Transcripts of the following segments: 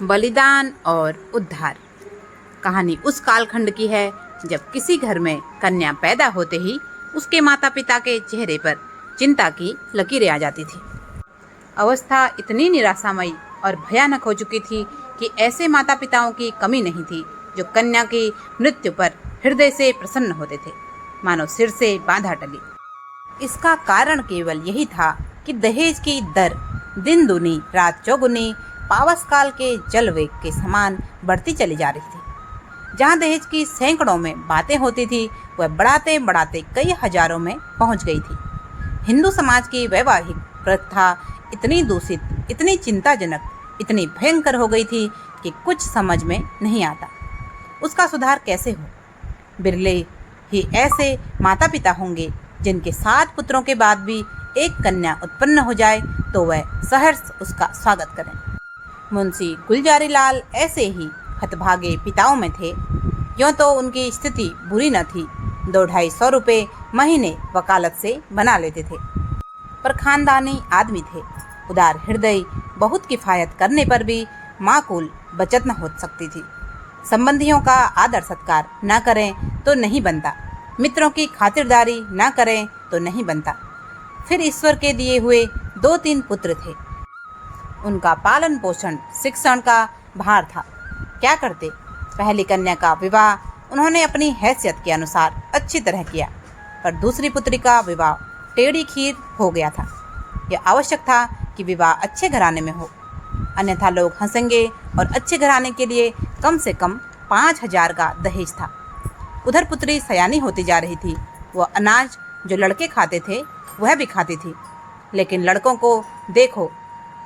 बलिदान और उद्धार। कहानी उस कालखंड की है जब किसी घर में कन्या पैदा होते ही उसके माता पिता के चेहरे पर चिंता की लकीरें आ जाती थी। अवस्था इतनी निराशामयी और भयानक हो चुकी थी कि ऐसे माता पिताओं की कमी नहीं थी जो कन्या की मृत्यु पर हृदय से प्रसन्न होते थे, मानो सिर से बांधा टली। इसका कारण केवल यही था कि दहेज की दर दिन दूनी रात चौगुनी पावस काल के जलवेग के समान बढ़ती चली जा रही थी। जहां दहेज की सैकड़ों में बातें होती थी, वह बढ़ाते बढ़ाते कई हजारों में पहुंच गई थी। हिंदू समाज की वैवाहिक प्रथा इतनी दूषित, इतनी चिंताजनक, इतनी भयंकर हो गई थी कि कुछ समझ में नहीं आता उसका सुधार कैसे हो। बिरले ही ऐसे माता पिता होंगे जिनके 7 पुत्रों के बाद भी एक कन्या उत्पन्न हो जाए तो वह सहर्ष उसका स्वागत करें। मुंशी गुलजारी लाल ऐसे ही हतभागे पिताओं में थे। यूँ तो उनकी स्थिति बुरी न थी, 200-250 रुपये महीने वकालत से बना लेते थे, पर खानदानी आदमी थे। उदार हृदय, बहुत किफ़ायत करने पर भी माकूल बचत न हो सकती थी। संबंधियों का आदर सत्कार न करें तो नहीं बनता, मित्रों की खातिरदारी न करें तो नहीं बनता। फिर ईश्वर के दिए हुए 2-3 पुत्र थे। उनका पालन पोषण शिक्षण का भार था। क्या करते? पहली कन्या का विवाह उन्होंने अपनी हैसियत के अनुसार अच्छी तरह किया, पर दूसरी पुत्री का विवाह टेढ़ी खीर हो गया था। यह आवश्यक था कि विवाह अच्छे घराने में हो, अन्यथा लोग हंसेंगे, और अच्छे घराने के लिए कम से कम 5,000 का दहेज था। उधर पुत्री सयानी होती जा रही थी। वह अनाज जो लड़के खाते थे वह भी खाती थी, लेकिन लड़कों को देखो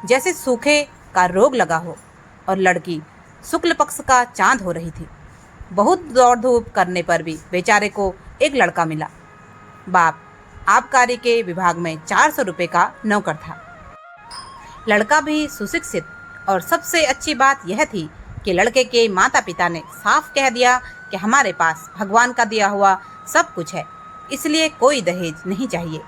जैसे सूखे का रोग लगा हो, और लड़की शुक्ल पक्ष का चांद हो रही थी। बहुत दौड़ धूप करने पर भी बेचारे को एक लड़का मिला। बाप आबकारी के विभाग में 400 रुपये का नौकर था। लड़का भी सुशिक्षित, और सबसे अच्छी बात यह थी कि लड़के के माता पिता ने साफ कह दिया कि हमारे पास भगवान का दिया हुआ सब कुछ है, इसलिए कोई दहेज नहीं चाहिए।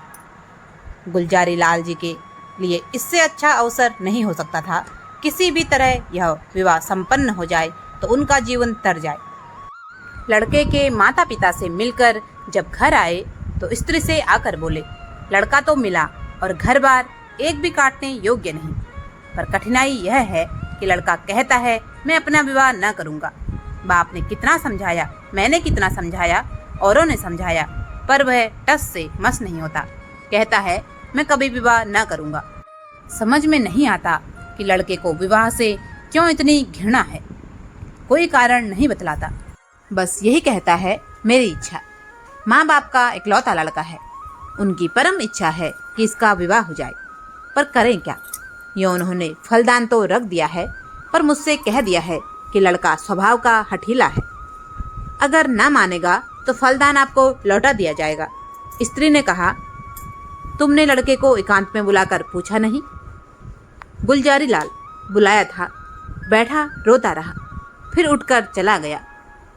गुलजारी लाल जी के लिए इससे अच्छा अवसर नहीं हो सकता था। किसी भी तरह यह विवाह संपन्न हो जाए तो उनका जीवन तर जाए। लड़के के माता पिता से मिलकर जब घर आए तो स्त्री से आकर बोले, लड़का तो मिला और घर बार एक भी काटने योग्य नहीं, पर कठिनाई यह है कि लड़का कहता है मैं अपना विवाह न करूँगा। बाप ने कितना समझाया, मैंने कितना समझाया, औरों ने समझाया, पर वह टस से मस नहीं होता। कहता है मैं कभी विवाह न करूँगा। समझ में नहीं आता कि लड़के को विवाह से क्यों इतनी घृणा है। कोई कारण नहीं बतलाता, बस यही कहता है मेरी इच्छा। माँ बाप का इकलौता लड़का है, उनकी परम इच्छा है कि इसका विवाह हो जाए, पर करें क्या। यूँ उन्होंने फलदान तो रख दिया है, पर मुझसे कह दिया है कि लड़का स्वभाव का हठीला है, अगर ना मानेगा तो फलदान आपको लौटा दिया जाएगा। स्त्री ने कहा, तुमने लड़के को एकांत में बुलाकर पूछा नहीं? गुलजारी लाल, बुलाया था, बैठा रोता रहा, फिर उठकर चला गया।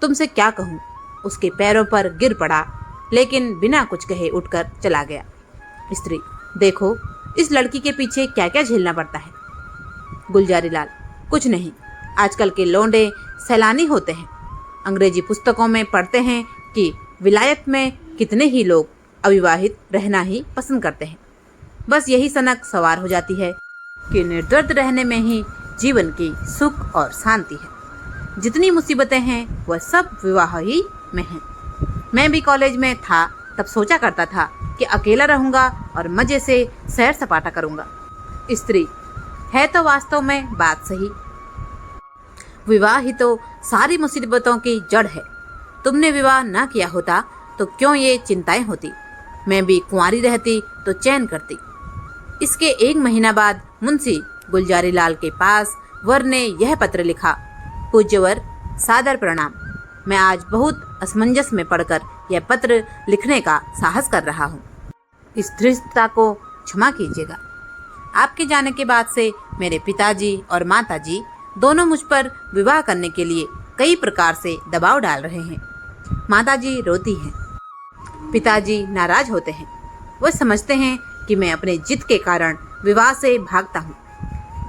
तुमसे क्या कहूँ। उसके पैरों पर गिर पड़ा, लेकिन बिना कुछ कहे उठकर चला गया। स्त्री, देखो इस लड़की के पीछे क्या क्या झेलना पड़ता है। गुलजारी लाल, कुछ नहीं, आजकल के लौंडे सैलानी होते हैं। अंग्रेजी पुस्तकों में पढ़ते हैं कि विलायत में कितने ही लोग अविवाहित रहना ही पसंद करते हैं। बस यही सनक सवार हो जाती है कि निर्दर्द रहने में ही जीवन की सुख और शांति है। जितनी मुसीबतें हैं वह सब विवाह ही में हैं। मैं भी कॉलेज में था तब सोचा करता था कि अकेला रहूँगा और मज़े से सैर सपाटा करूँगा। स्त्री, है तो वास्तव में बात सही। विवाह ही तो सारी मुसीबतों की जड़ है। तुमने विवाह ना किया होता तो क्यों ये चिंताएं होती। मैं भी कुंवारी रहती तो चैन करती। इसके 1 महीना बाद मुंशी गुलजारी लाल के पास वर ने यह पत्र लिखा, पूज्यवर, सादर प्रणाम। मैं आज बहुत असमंजस में पड़कर यह पत्र लिखने का साहस कर रहा हूँ। इस धृष्टता को क्षमा कीजिएगा। आपके जाने के बाद से मेरे पिताजी और माताजी दोनों मुझ पर विवाह करने के लिए कई प्रकार से दबाव डाल रहे हैं। माताजी रोती हैं, पिताजी नाराज होते हैं। वह समझते हैं कि मैं अपने जिद के कारण विवाह से भागता हूँ।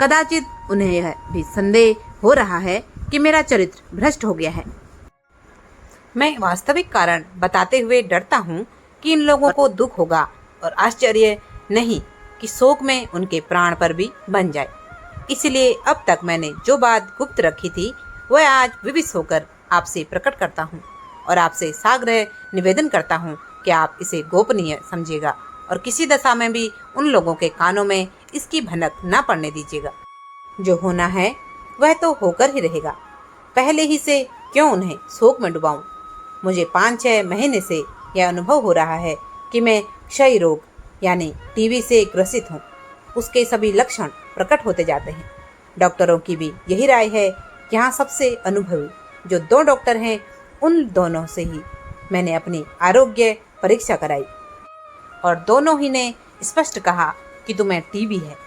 कदाचित उन्हें यह भी संदेह हो रहा है कि मेरा चरित्र भ्रष्ट हो गया है। मैं वास्तविक कारण बताते हुए डरता हूँ कि इन लोगों को दुख होगा और आश्चर्य नहीं कि शोक में उनके प्राण पर भी बन जाए। इसलिए अब तक मैंने जो बात गुप्त रखी थी वह आज विवश होकर आपसे प्रकट करता हूँ और आपसे साग्रह निवेदन करता हूँ कि आप इसे गोपनीय समझिएगा और किसी दशा में भी उन लोगों के कानों में इसकी भनक न पड़ने दीजिएगा। जो होना है वह तो होकर ही रहेगा। पहले ही से क्यों उन्हें शोक में डुबाऊं? मुझे 5-6 महीने से यह अनुभव हो रहा है कि मैं क्षय रोग यानी टीबी से ग्रसित हूँ। उसके सभी लक्षण प्रकट होते जाते हैं। डॉक्टरों की भी यही राय है कि यहाँ सबसे अनुभवी जो 2 डॉक्टर हैं उन दोनों से ही मैंने अपनी आरोग्य परीक्षा कराई और दोनों ही ने स्पष्ट कहा कि तुम्हें टीबी है।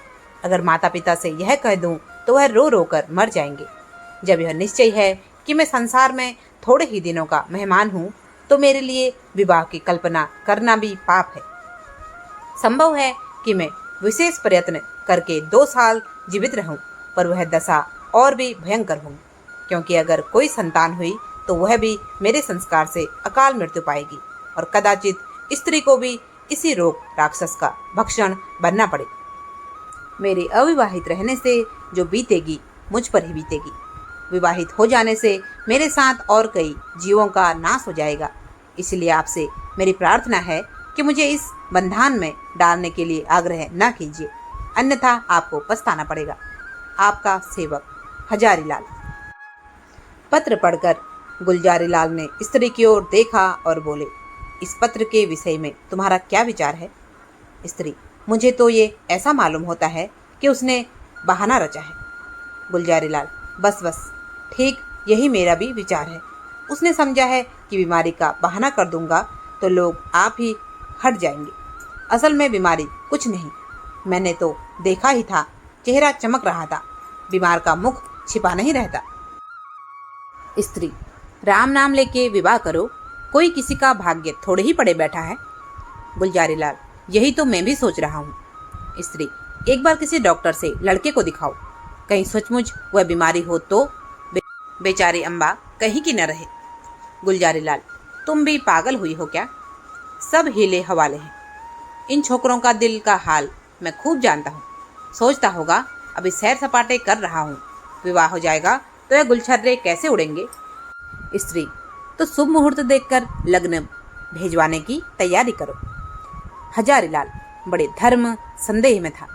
अगर माता पिता से यह कह दूं तो वह रो रो कर मर जाएंगे। जब यह निश्चय है कि मैं संसार में थोड़े ही दिनों का मेहमान हूँ तो मेरे लिए विवाह की कल्पना करना भी पाप है। संभव है कि मैं विशेष प्रयत्न करके 2 साल जीवित रहूं, पर वह दशा और भी भयंकर होगी, क्योंकि अगर कोई संतान हुई तो वह भी मेरे संस्कार से अकाल मृत्यु पाएगी और कदाचित स्त्री को भी इसी रोग राक्षस का भक्षण बनना पड़े। मेरे अविवाहित रहने से जो बीतेगी मुझ पर ही बीतेगी। विवाहित हो जाने से मेरे साथ और कई जीवों का नाश हो जाएगा। इसलिए आपसे मेरी प्रार्थना है कि मुझे इस बंधन में डालने के लिए आग्रह न कीजिए, अन्यथा आपको पछताना पड़ेगा। आपका सेवक हजारीलाल। पत्र पढ़कर गुलजारीलाल ने स्त्री की ओर देखा और बोले, इस पत्र के विषय में तुम्हारा क्या विचार है? स्त्री, मुझे तो ये ऐसा मालूम होता है कि उसने बहाना रचा है। गुलजारीलाल, बस बस, ठीक यही मेरा भी विचार है। उसने समझा है कि बीमारी का बहाना कर दूंगा तो लोग आप ही हट जाएंगे। असल में बीमारी कुछ नहीं, मैंने तो देखा ही था, चेहरा चमक रहा था, बीमार का मुख छिपा नहीं रहता। स्त्री, राम नाम लेके विवाह करो, कोई किसी का भाग्य थोड़े ही पड़े बैठा है। गुलजारीलाल, यही तो मैं भी सोच रहा हूँ। स्त्री, एक बार किसी डॉक्टर से लड़के को दिखाओ, कहीं सचमुच वह बीमारी हो तो बेचारी अम्बा कहीं की न रहे। गुलजारीलाल, तुम भी पागल हुई हो क्या? सब हीले हवाले हैं। इन छोकरों का दिल का हाल मैं खूब जानता हूँ। सोचता होगा अभी सैर सपाटे कर रहा हूँ, विवाह हो जाएगा तो यह गुलछर्रे कैसे उड़ेंगे। स्त्री, तो शुभ मुहूर्त देखकर लग्न भेजवाने की तैयारी करो। हजारीलाल बड़े धर्म संदेह में था।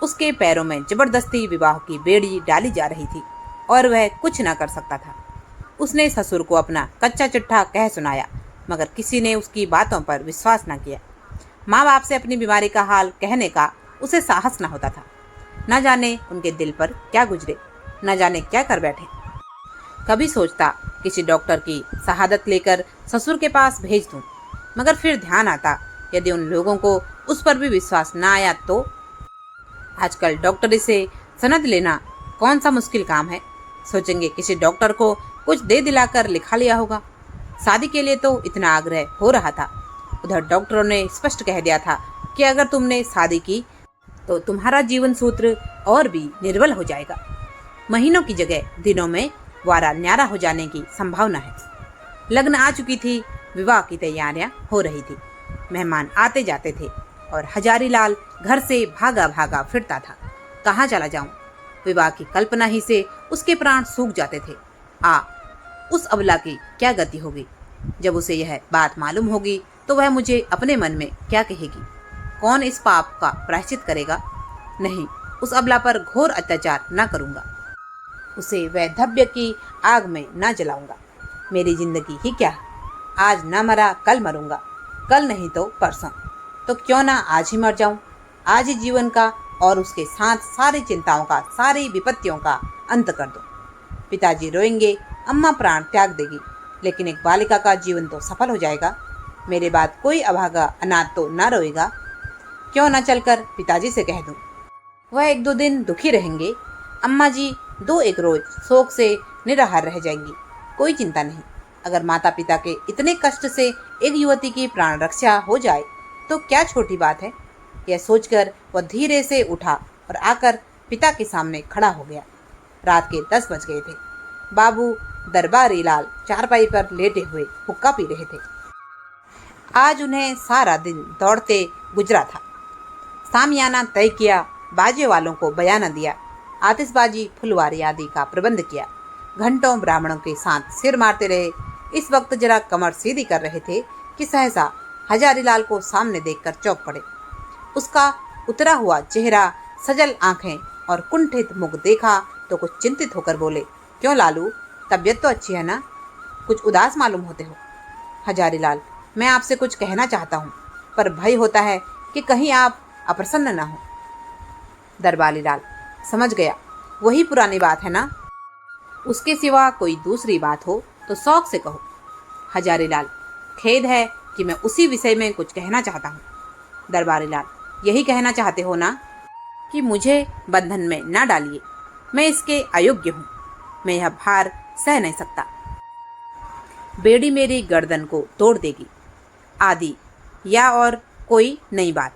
उसके पैरों में जबरदस्ती विवाह की बेड़ी डाली जा रही थी और वह कुछ न कर सकता था। उसने ससुर को अपना कच्चा चिट्ठा कह सुनाया, मगर किसी ने उसकी बातों पर विश्वास न किया। माँ बाप से अपनी बीमारी का हाल कहने का उसे साहस न होता था। न जाने उनके दिल पर क्या गुजरे, न जाने क्या कर बैठे। कभी सोचता किसी डॉक्टर की शहादत लेकर ससुर के पास भेज दूं, मगर फिर ध्यान आता यदि उन लोगों को उस पर भी विश्वास न आया तो। आजकल डॉक्टरी से सनद लेना कौन सा मुश्किल काम है। सोचेंगे किसी डॉक्टर को कुछ दे दिलाकर लिखा लिया होगा। शादी के लिए तो इतना आग्रह हो रहा था। उधर डॉक्टरों ने स्पष्ट कह दिया था कि अगर तुमने शादी की तो तुम्हारा जीवन सूत्र और भी निर्बल हो जाएगा। महीनों की जगह दिनों में वारा न्यारा हो जाने की संभावना है। लग्न आ चुकी थी, विवाह की तैयारियां हो रही थी, मेहमान आते जाते थे और हजारीलाल घर से भागा भागा फिरता था। कहाँ चला जाऊं? विवाह की कल्पना ही से उसके प्राण सूख जाते थे। उस अबला की क्या गति होगी? जब उसे यह बात मालूम होगी तो वह मुझे अपने मन में क्या कहेगी? कौन इस पाप का प्रायश्चित करेगा? नहीं, उस अबला पर घोर अत्याचार न करूंगा, उसे वैधव्य की आग में न जलाऊंगा। मेरी जिंदगी ही क्या, आज न मरा कल मरूंगा, कल नहीं तो परसों, तो क्यों ना आज ही मर जाऊं। आज ही जीवन का और उसके साथ सारी चिंताओं का, सारी विपत्तियों का अंत कर दो। पिताजी रोएंगे, अम्मा प्राण त्याग देगी, लेकिन एक बालिका का जीवन तो सफल हो जाएगा। मेरे बाद कोई अभागा अनाथ तो न रोएगा। क्यों न चलकर पिताजी से कह दूं, वह 1-2 दिन दुखी रहेंगे। अम्मा जी 2-1 रोज शोक से निराहार रह जाएंगी, कोई चिंता नहीं। अगर माता पिता के इतने कष्ट से एक युवती की प्राण रक्षा हो जाए तो क्या छोटी बात है। यह सोचकर वह धीरे से उठा और आकर पिता के सामने खड़ा हो गया। रात के 10 बज गए थे। बाबू दरबारी लाल चारपाई पर लेटे हुए हुक्का पी रहे थे। आज उन्हें सारा दिन दौड़ते गुजरा था। सामियाना तय किया, बाजे वालों को बयाना दिया, आतिशबाजी फुलवारी आदि का प्रबंध किया। घंटों ब्राह्मणों के साथ सिर मारते रहे। इस वक्त जरा कमर सीधी कर रहे थे कि सहसा हजारीलाल को सामने देखकर चौंक पड़े। उसका उतरा हुआ चेहरा, सजल आंखें और कुंठित मुख देखा तो कुछ चिंतित होकर बोले, क्यों लालू, तबीयत तो अच्छी है ना? कुछ उदास मालूम होते हो। हजारीलाल, मैं आपसे कुछ कहना चाहता हूँ, पर भय होता है कि कहीं आप अप्रसन्न न हो। दरबारी लाल, समझ गया, वही पुरानी बात है ना? उसके सिवा कोई दूसरी बात हो तो शौक से कहो। हजारीलाल, खेद है कि मैं उसी विषय में कुछ कहना चाहता हूँ। दरबारी लाल, यही कहना चाहते हो ना कि मुझे बंधन में न डालिए, मैं इसके अयोग्य हूँ, मैं यह भार सह नहीं सकता, बेड़ी मेरी गर्दन को तोड़ देगी, आदि या और कोई नई बात।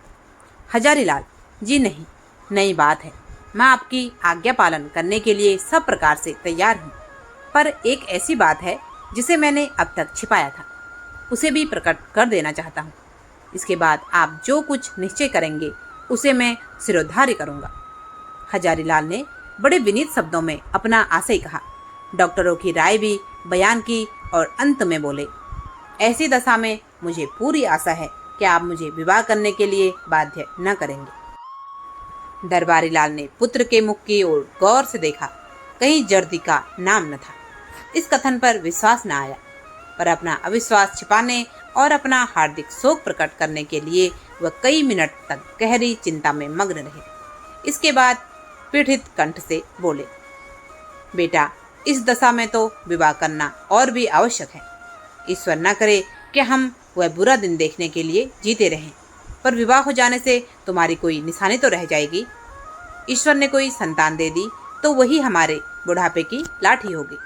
हजारीलाल, जी नहीं, नई बात है। मैं आपकी आज्ञा पालन करने के लिए सब प्रकार से तैयार हूँ, पर एक ऐसी बात है जिसे मैंने अब तक छिपाया था, उसे भी प्रकट कर देना चाहता हूँ। इसके बाद आप जो कुछ निश्चय करेंगे उसे मैं सिरोधार्य करूँगा। हजारीलाल ने बड़े विनीत शब्दों में अपना आशय कहा, डॉक्टरों की राय भी बयान की और अंत में बोले, ऐसी दशा में मुझे पूरी आशा है कि आप मुझे विवाह करने के लिए बाध्य न करेंगे। दरबारी लाल ने पुत्र के मुख की ओर गौर से देखा, कहीं जर्दी का नाम न था। इस कथन पर विश्वास न आया, पर अपना अविश्वास छिपाने और अपना हार्दिक शोक प्रकट करने के लिए वह कई मिनट तक गहरी चिंता में मग्न रहे। इसके बाद पीड़ित कंठ से बोले, बेटा, इस दशा में तो विवाह करना और भी आवश्यक है। ईश्वर न करे कि हम वह बुरा दिन देखने के लिए जीते रहें, पर विवाह हो जाने से तुम्हारी कोई निशानी तो रह जाएगी। ईश्वर ने कोई संतान दे दी तो वही हमारे बुढ़ापे की लाठी होगी।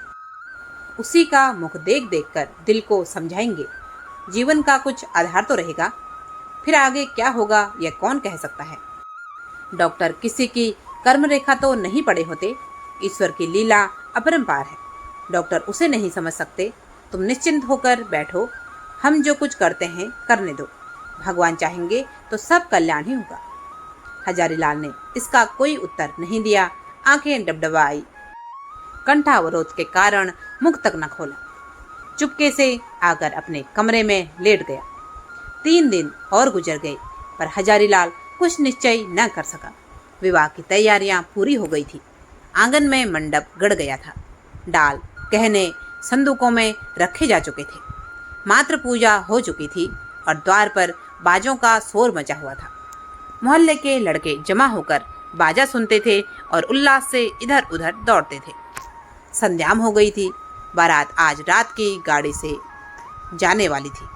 उसी का मुख देख देख कर दिल को समझाएंगे, जीवन का कुछ आधार तो रहेगा। फिर आगे क्या होगा यह कौन कह सकता है। डॉक्टर किसी की कर्म रेखा तो नहीं पड़े होते, ईश्वर की लीला अपरंपार है, डॉक्टर उसे नहीं समझ सकते। तुम निश्चिंत होकर बैठो, हम जो कुछ करते हैं करने दो, भगवान चाहेंगे तो सब कल्याण ही होगा। हजारीलाल ने इसका कोई उत्तर नहीं दिया, आंखें डबडबाई, कंठावरोध के कारण मुख तक न खोला, चुपके से आकर अपने कमरे में लेट गया। 3 दिन और गुजर गए, पर हजारीलाल कुछ निश्चय न कर सका। विवाह की तैयारियां पूरी हो गई थी। आंगन में मंडप गड़ गया था, डाल गहने संदूकों में रखे जा चुके थे, मात्र पूजा हो चुकी थी और द्वार पर बाजों का शोर मचा हुआ था। मोहल्ले के लड़के जमा होकर बाजा सुनते थे और उल्लास से इधर उधर दौड़ते थे। संध्याम हो गई थी। बारात आज रात की गाड़ी से जाने वाली थी।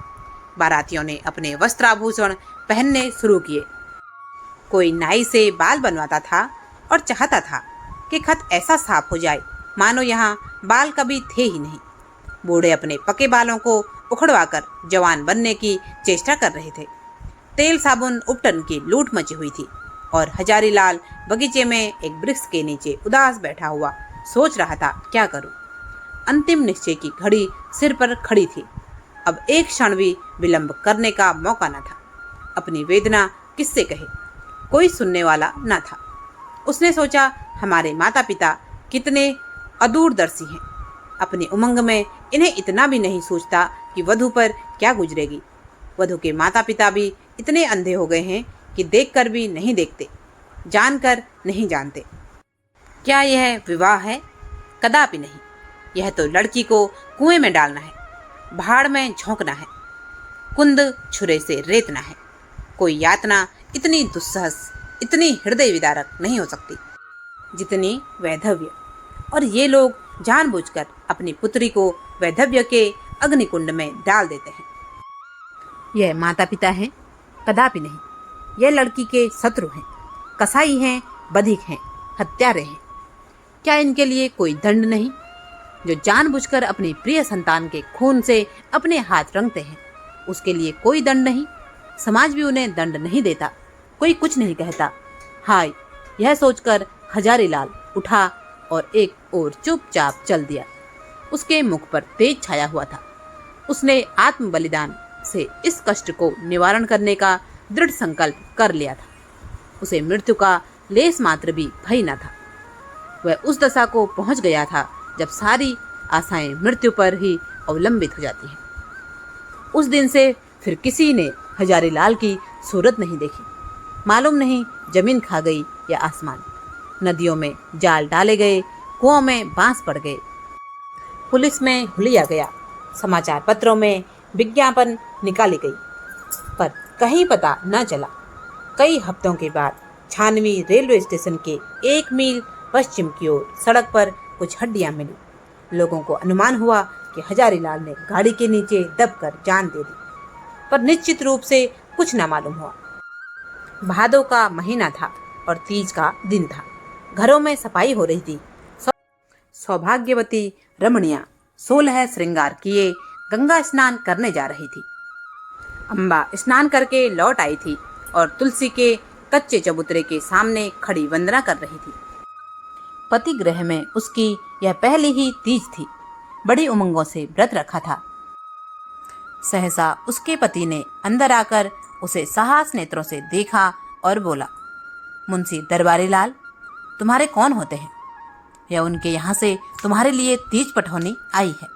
बारातियों ने अपने वस्त्राभूषण पहनने शुरू किए। कोई नाई से बाल बनवाता था और चाहता था कि खत ऐसा साफ हो जाए मानो यहाँ बाल कभी थे ही नहीं। बूढ़े अपने पके बालों को उखड़वाकर जवान बनने की चेष्टा कर रहे थे। तेल साबुन उपटन की लूट मची हुई थी और हजारीलाल बगीचे में एक वृक्ष के नीचे उदास बैठा हुआ सोच रहा था, क्या करूं। अंतिम निश्चय की घड़ी सिर पर खड़ी थी। अब एक क्षण भी विलंब करने का मौका न था। अपनी वेदना किससे कहे, कोई सुनने वाला न था। उसने सोचा, हमारे माता पिता कितने अदूरदर्शी हैं, अपनी उमंग में इन्हें इतना भी नहीं सोचता कि वधू पर क्या गुजरेगी। वधू के माता पिता भी इतने अंधे हो गए हैं कि देखकर भी नहीं देखते, जानकर नहीं जानते। क्या यह विवाह है? कदापि नहीं। यह तो लड़की को कुएं में डालना है, भाड़ में झोंकना है, कुंद छुरे से रेतना है। कोई यातना इतनी दुस्सहस, इतनी हृदय विदारक नहीं हो सकती जितनी वैधव्य। और ये लोग जानबूझकर अपनी पुत्री को वैधव्य के अग्निकुंड में डाल देते हैं। यह माता पिता हैं? कदापि नहीं। यह लड़की के शत्रु हैं, कसाई हैं, बधिक हैं, हत्यारे हैं। क्या इनके लिए कोई दंड नहीं? जो जानबूझकर अपनी प्रिय संतान के खून से अपने हाथ रंगते हैं, उसके लिए कोई दंड नहीं। समाज भी उन्हें दंड नहीं देता, कोई कुछ नहीं कहता। हाय, यह सोचकर हजारीलाल उठा और एक ओर चुपचाप चल दिया। उसके मुख पर तेज छाया हुआ था। उसने आत्म बलिदान से इस कष्ट को निवारण करने का दृढ़ संकल्प कर लिया था। उसे मृत्यु का लेस मात्र भी भय न था। वह उस दशा को पहुंच गया था जब सारी आशाएं मृत्यु पर ही अवलंबित हो जाती हैं। उस दिन से फिर किसी ने हजारीलाल की सूरत नहीं देखी। मालूम नहीं जमीन खा गई या आसमान। नदियों में जाल डाले गए, कुओं में बांस पड़ गए, पुलिस में हुलिया गया, समाचार पत्रों में विज्ञापन निकाली गई, पर कहीं पता न चला। कई हफ्तों के बाद छानवी रेलवे स्टेशन के 1 मील पश्चिम की ओर सड़क पर कुछ हड्डियां मिली। लोगों को अनुमान हुआ कि हजारीलाल ने गाड़ी के नीचे दबकर जान दे दी, पर निश्चित रूप से कुछ न मालूम हुआ। भादों का महीना था और तीज का दिन था। घरों में सफाई हो रही थी। सौभाग्यवती रमणियां 16 श्रृंगार किए गंगा स्नान करने जा रही थी। अम्बा स्नान करके लौट आई थी और तुलसी के कच्चे चबूतरे के सामने खड़ी वंदना कर रही थी। पति गृह में उसकी यह पहली ही तीज थी। बड़ी उमंगों से व्रत रखा था। सहसा उसके पति ने अंदर आकर उसे साहस नेत्रों से देखा और बोला, मुंशी दरबारी लाल, तुम्हारे कौन होते हैं? या उनके यहाँ से तुम्हारे लिए तीज पठौनी आई है।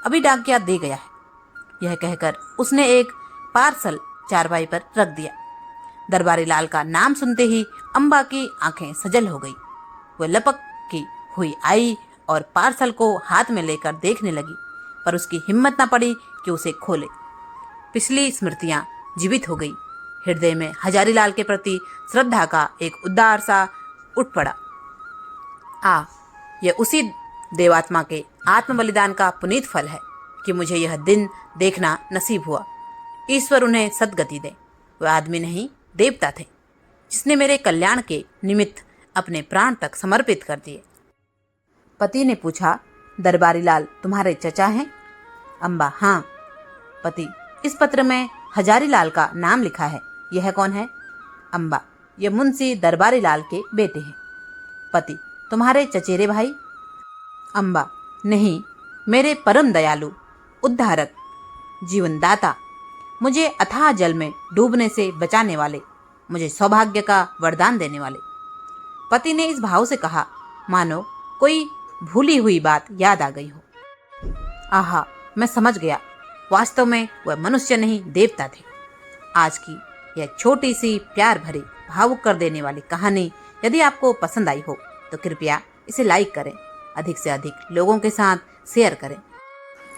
अभी डाकिया दे गया है। यह कहकर उसने एक पार्सल चारपाई पर रख दिया। दरबारी लाल का नाम सुनते ही अम्बा की आंखें सजल हो गई। वह लपक की हुई आई और पार्सल को हाथ में लेकर देखने लगी, पर उसकी हिम्मत न पड़ी कि उसे खोले। पिछली स्मृतियां जीवित हो गई। हृदय में हजारीलाल के प्रति श्रद्धा का एक उद्गार सा उठ पड़ा। यह उसी देवात्मा के आत्म बलिदान का पुनीत फल है कि मुझे यह दिन देखना नसीब हुआ। ईश्वर उन्हें सद्गति दे। वह आदमी नहीं, देवता थे, जिसने मेरे कल्याण के निमित्त अपने प्राण तक समर्पित कर दिए। पति ने पूछा, दरबारी लाल तुम्हारे चचा हैं? अम्बा, हाँ। पति, इस पत्र में हजारीलाल का नाम लिखा है, यह कौन है? अम्बा, यह मुंशी दरबारी लाल के बेटे हैं। पति, तुम्हारे चचेरे भाई? अम्बा, नहीं, मेरे परम दयालु, उद्धारक, जीवनदाता, मुझे अथाह जल में डूबने से बचाने वाले, मुझे सौभाग्य का वरदान देने वाले। पति ने इस भाव से कहा मानो कोई भूली हुई बात याद आ गई हो। आहा, मैं समझ गया, वास्तव में वह मनुष्य नहीं, देवता थे। आज की यह छोटी सी प्यार भरी भावुक कर देने वाली कहानी यदि आपको पसंद आई हो तो कृपया इसे लाइक करें, अधिक से अधिक लोगों के साथ शेयर करें।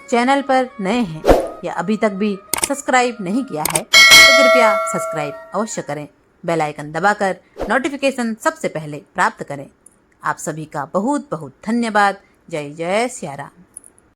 चैनल पर नए हैं या अभी तक भी सब्सक्राइब नहीं किया है तो कृपया सब्सक्राइब अवश्य करें। बेल आइकन दबाकर नोटिफिकेशन सबसे पहले प्राप्त करें। आप सभी का बहुत बहुत धन्यवाद। जय जय सिया राम।